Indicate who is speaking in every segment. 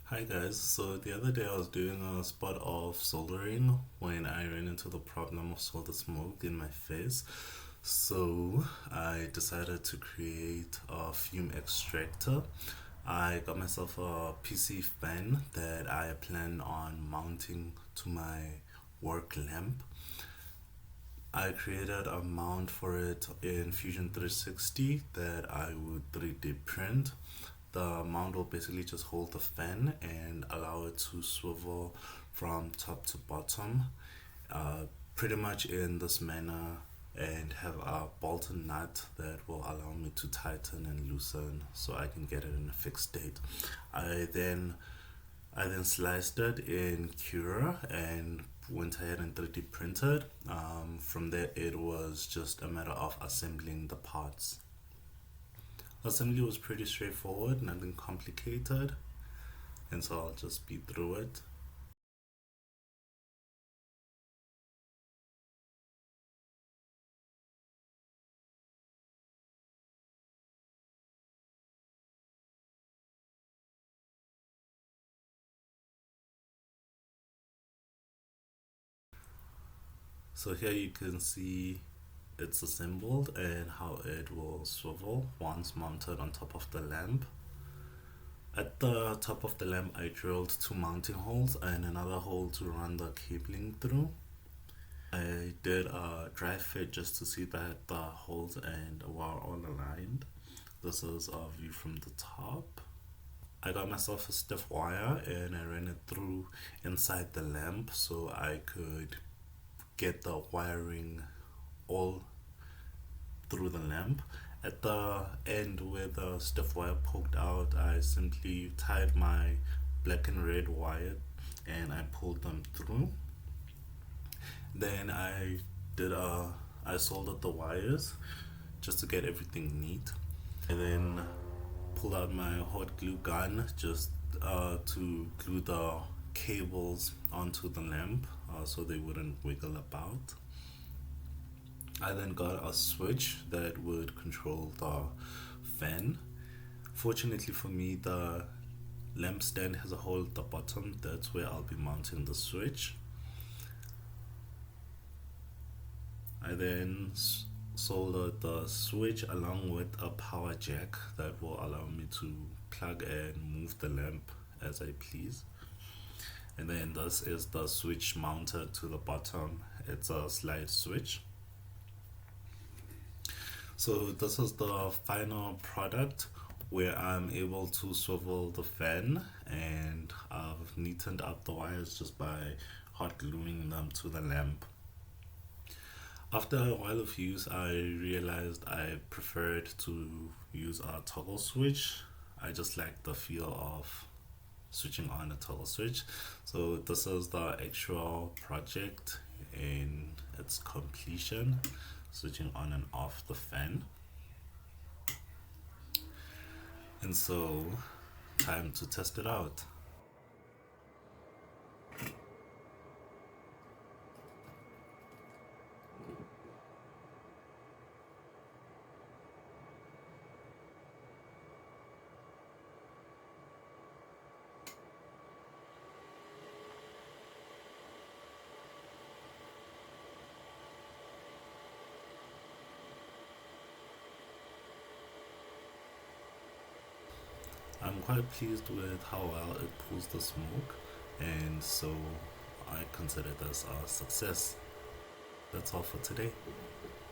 Speaker 1: Hi guys, so the other day I was doing a spot of soldering when I ran into the problem of solder smoke in my face. So I decided to create a fume extractor. I got myself a PC fan that I plan on mounting to my work lamp. I created a mount for it in Fusion 360 that I would 3D print. The mount will basically just hold the fan and allow it to swivel from top to bottom, uh, pretty much in this manner, and have a bolt and nut that will allow me to tighten and loosen so I can get it in a fixed state. I then I then sliced it in Cura and went ahead and 3D printed. From there, it was just a matter of assembling the parts. Assembly was pretty straightforward, nothing complicated, and so I'll just speed through it. So here you can see it's assembled and how it will swivel once mounted on top of the lamp. At the top of the lamp, I drilled two mounting holes and another hole to run the cabling through. I did a dry fit just to see that the holes and were all aligned. This is a view from the top. I got myself a stiff wire and I ran it through inside the lamp so I could get the wiring all through the lamp. At the end where the stiff wire poked out, I simply tied my black and red wire and I pulled them through. Then I soldered the wires just to get everything neat. I then pulled out my hot glue gun just to glue the cables onto the lamp so they wouldn't wiggle about. I then got a switch that would control the fan. Fortunately for me, the lamp stand has a hole at the bottom. That's where I'll be mounting the switch. I then soldered the switch along with a power jack that will allow me to plug and move the lamp as I please. And then this is the switch mounted to the bottom. It's a slide switch. So this is the final product where I'm able to swivel the fan, and I've neatened up the wires just by hot gluing them to the lamp. After a while of use, I realized I preferred to use a toggle switch. I just like the feel of switching on a toggle switch. So this is the actual project in its completion, switching on and off the fan. And so, time to test it out. I'm quite pleased with how well it pulls the smoke, and so I consider this a success. That's all for today.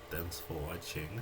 Speaker 1: Thanks for watching.